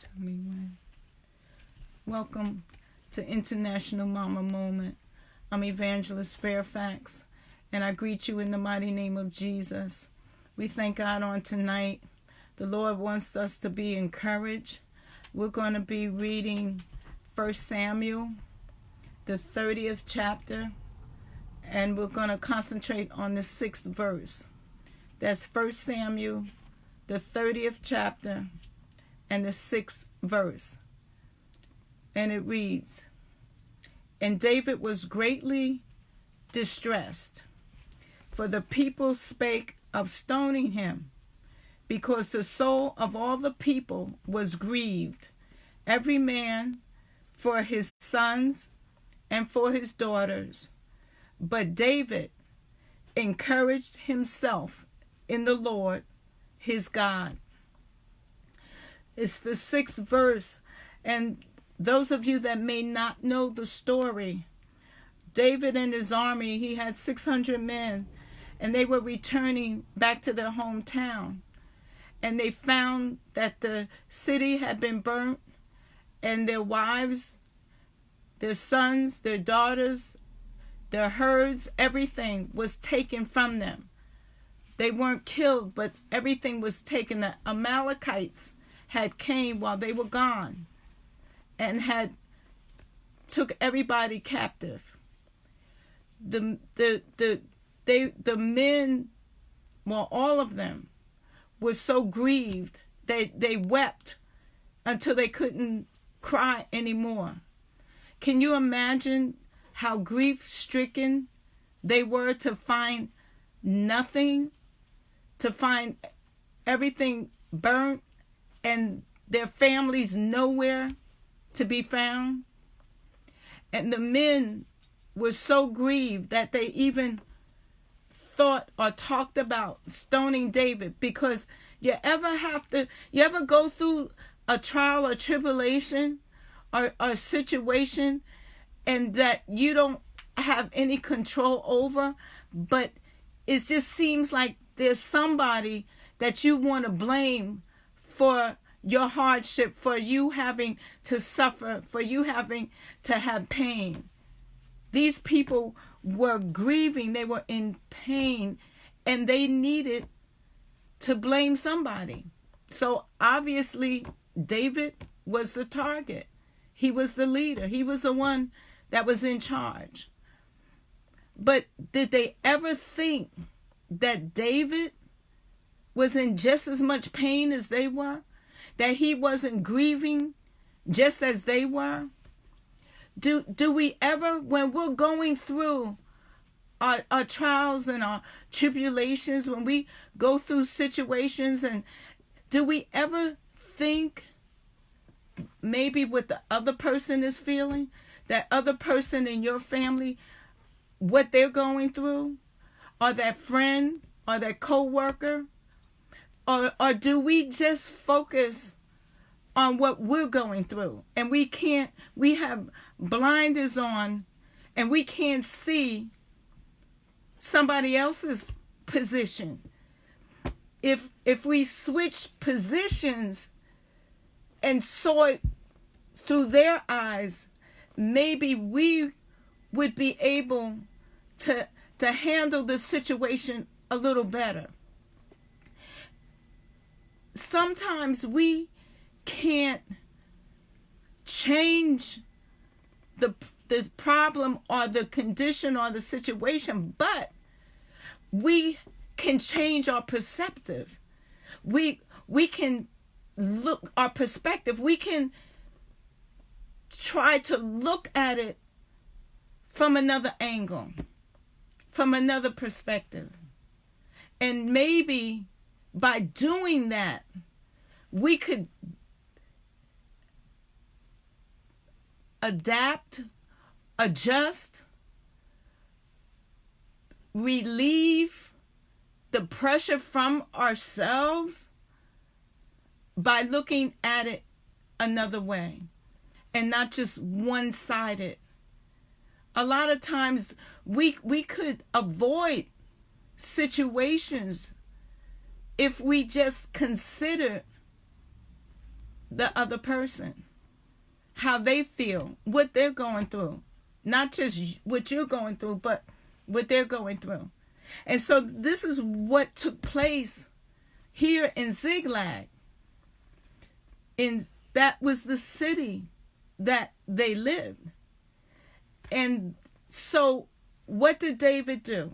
Tell me when. Welcome to International Momma Moment. I'm Evangelist Fairfax, and I greet you in the mighty name of Jesus. We thank God on tonight. The Lord wants us to be encouraged. We're going to be reading 1 Samuel, the 30th chapter, and we're going to concentrate on the 6th verse. That's 1 Samuel, the 30th chapter, and the 6th verse. And it reads, "And David was greatly distressed, for the people spake of stoning him, because the soul of all the people was grieved, every man for his sons and for his daughters. But David encouraged himself in the Lord his God." It's the 6th verse, and those of you that may not know the story, David and his army, he had 600 men, and they were returning back to their hometown. And they found that the city had been burnt, and their wives, their sons, their daughters, their herds, everything was taken from them. They weren't killed, but everything was taken. The Amalekites had came while they were gone and had took everybody captive. The men, well, all of them were so grieved they wept until they couldn't cry anymore. Can you imagine how grief-stricken they were to find nothing, to find everything burnt and their families nowhere to be found? And the men were so grieved that they even thought or talked about stoning David, because you ever go through a trial or tribulation or a situation and that you don't have any control over, but it just seems like there's somebody that you want to blame for your hardship, for you having to suffer, for you having to have pain. These people were grieving, they were in pain, and they needed to blame somebody. So obviously, David was the target. He was the leader. He was the one that was in charge. But did they ever think that David was in just as much pain as they were? That he wasn't grieving just as they were? Do we ever, when we're going through our trials and our tribulations, when we go through situations, and do we ever think maybe what the other person is feeling? That other person in your family, what they're going through? Or that friend, or that co-worker? Or do we just focus on what we're going through? And we have blinders on, and we can't see somebody else's position. If we switch positions and saw it through their eyes, maybe we would be able to handle the situation a little better. Sometimes we can't change the problem or the condition or the situation, but we can change our perspective. We can look our perspective. We can try to look at it from another angle, from another perspective. And maybe by doing that, we could adapt, adjust, relieve the pressure from ourselves by looking at it another way and not just one-sided. A lot of times we could avoid situations if we just consider the other person, how they feel, what they're going through. Not just what you're going through, but what they're going through. And so this is what took place here in Ziklag. That was the city that they lived. And so what did David do?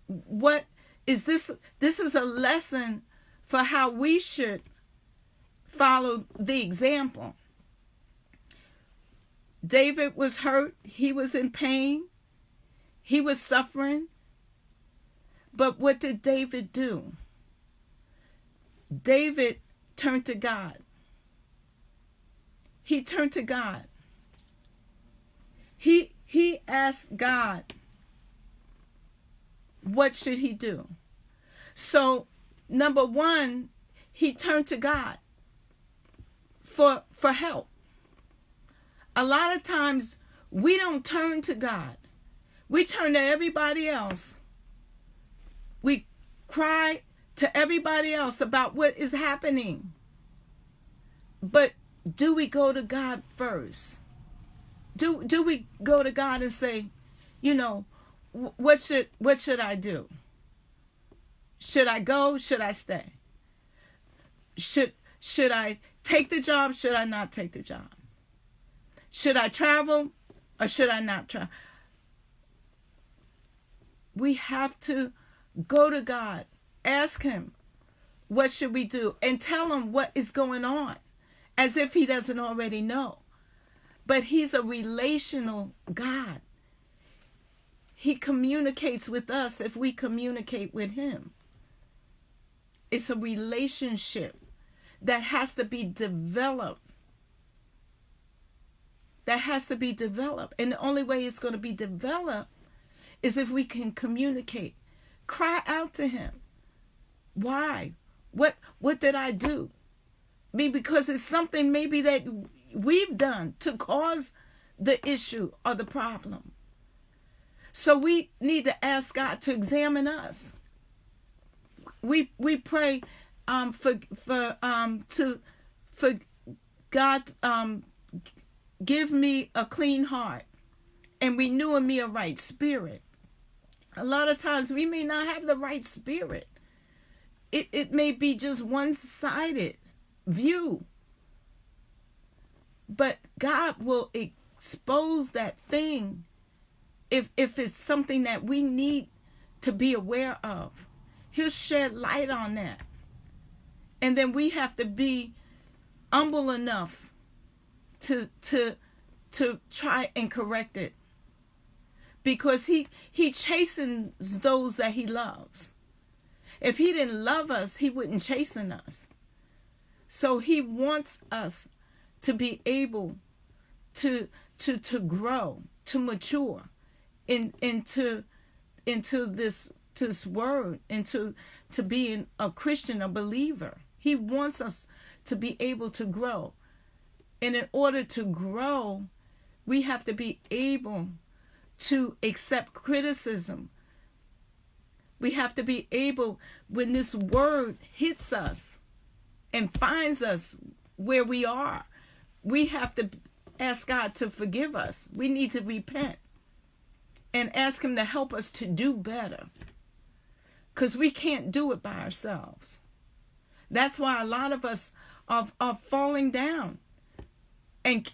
What is this? This is a lesson for how we should follow the example. David was hurt. He was in pain. He was suffering. But what did David do? David turned to God. He turned to God. He asked God, what should he do? So, number one, he turned to God for help. A lot of times we don't turn to God. We turn to everybody else. We cry to everybody else about what is happening. But do we go to God first? Do we go to God and say, what should I do? Should I go? Should I stay? Should I take the job? Should I not take the job? Should I travel or should I not travel? We have to go to God, ask him, what should we do? And tell him what is going on, as if he doesn't already know. But he's a relational God. He communicates with us if we communicate with him. It's a relationship that has to be developed. That has to be developed. And the only way it's going to be developed is if we can communicate. Cry out to him. Why? What did I do? Because it's something maybe that we've done to cause the issue or the problem. So we need to ask God to examine us. We pray for God, give me a clean heart and renew in me a right spirit. A lot of times we may not have the right spirit. It may be just one-sided view. But God will expose that thing if it's something that we need to be aware of. He'll shed light on that. And then we have to be humble enough to try and correct it. Because he chastens those that he loves. If he didn't love us, he wouldn't chasten us. So he wants us to be able to grow, to mature into this word, to being a Christian, a believer. He wants us to be able to grow. And in order to grow, we have to be able to accept criticism. We have to be able, when this word hits us and finds us where we are, we have to ask God to forgive us. We need to repent and ask him to help us to do better, because we can't do it by ourselves. That's why a lot of us are falling down and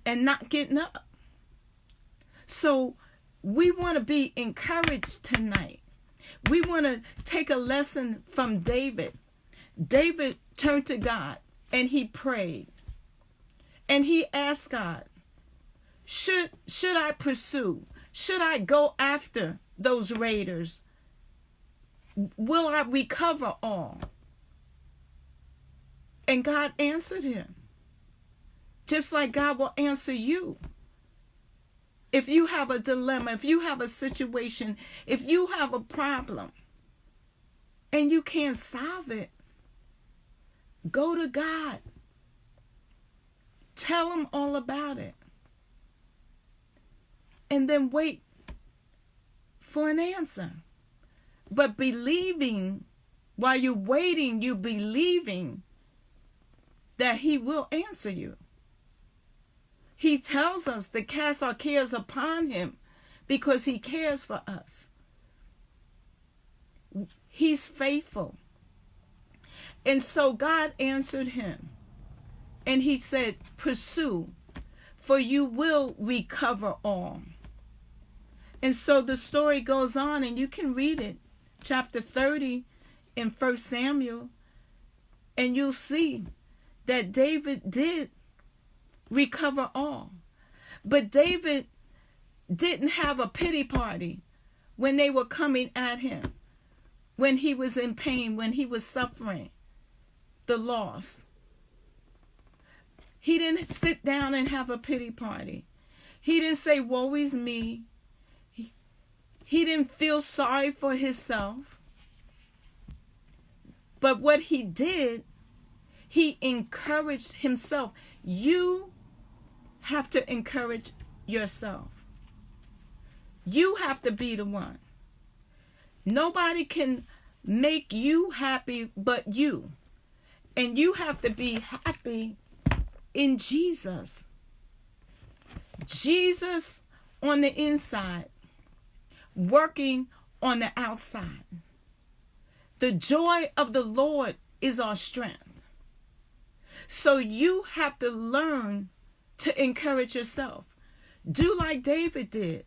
not getting up. So we want to be encouraged tonight. We want to take a lesson from David. David turned to God and he prayed. And he asked God, should I pursue? Should I go after those raiders? Will I recover all? And God answered him. Just like God will answer you. If you have a dilemma, if you have a situation, if you have a problem and you can't solve it, go to God. Tell him all about it. And then wait for an answer. But believing, while you're waiting, you're believing that he will answer you. He tells us to cast our cares upon him because he cares for us. He's faithful. And so God answered him. And he said, pursue, for you will recover all. And so the story goes on, and you can read it, chapter 30 in 1 Samuel, and you'll see that David did recover all. But David didn't have a pity party when they were coming at him, when he was in pain, when he was suffering the loss. He didn't sit down and have a pity party. He didn't say, woe is me. He didn't feel sorry for himself. But what he did, he encouraged himself. You have to encourage yourself. You have to be the one. Nobody can make you happy but you. And you have to be happy in Jesus. Jesus on the inside, working on the outside. The joy of the Lord is our strength. So you have to learn to encourage yourself. Do like David did.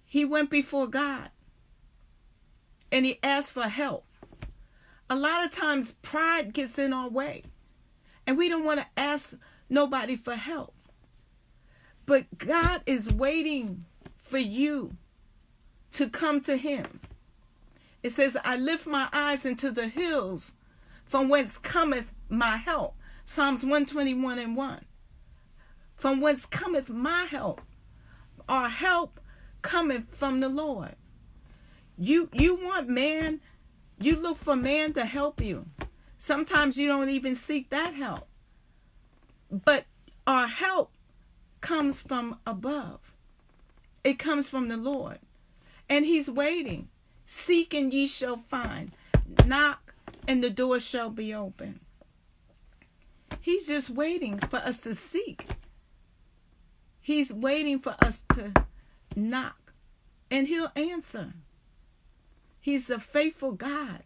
He went before God and he asked for help. A lot of times pride gets in our way and we don't want to ask nobody for help. But God is waiting for you to come to him. It says, I lift my eyes into the hills from whence cometh my help. Psalms 121:1. From whence cometh my help? Our help cometh from the Lord. You want man, you look for man to help you. Sometimes you don't even seek that help. But our help comes from above. It comes from the Lord. And he's waiting. Seek and ye shall find. Knock and the door shall be open. He's just waiting for us to seek. He's waiting for us to knock. And he'll answer. He's a faithful God.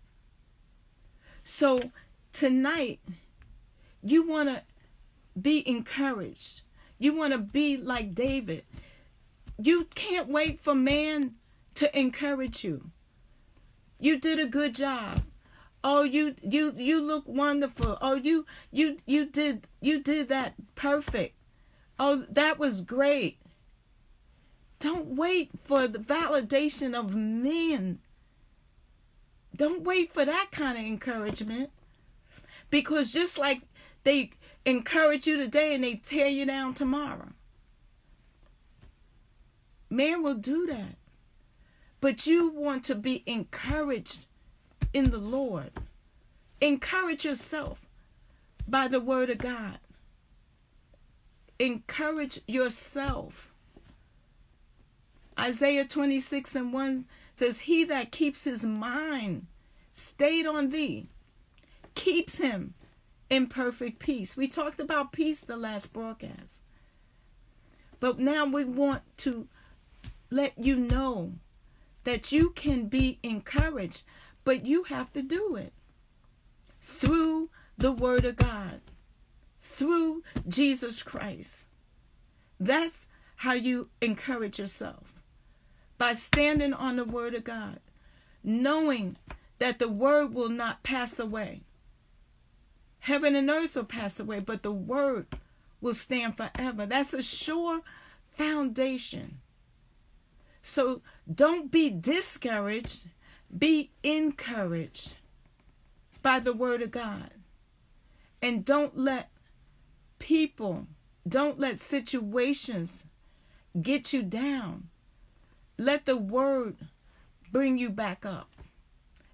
So tonight, you want to be encouraged. You want to be like David. You can't wait for man to encourage you. You did a good job. Oh, you look wonderful. Oh, you did that perfect. Oh, that was great. Don't wait for the validation of men. Don't wait for that kind of encouragement. Because just like they encourage you today and they tear you down tomorrow. Man will do that. But you want to be encouraged in the Lord. Encourage yourself by the word of God. Encourage yourself. Isaiah 26:1 says, he that keeps his mind stayed on thee, keeps him in perfect peace. We talked about peace the last broadcast. But now we want to let you know that you can be encouraged, but you have to do it through the word of God, through Jesus Christ. That's how you encourage yourself. By standing on the word of God, knowing that the word will not pass away. Heaven and earth will pass away, but the word will stand forever. That's a sure foundation. So don't be discouraged, be encouraged by the word of God. And don't let situations get you down. Let the word bring you back up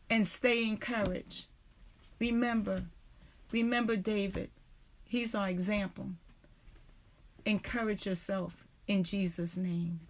and stay encouraged. Remember David. He's our example. Encourage yourself in Jesus' name.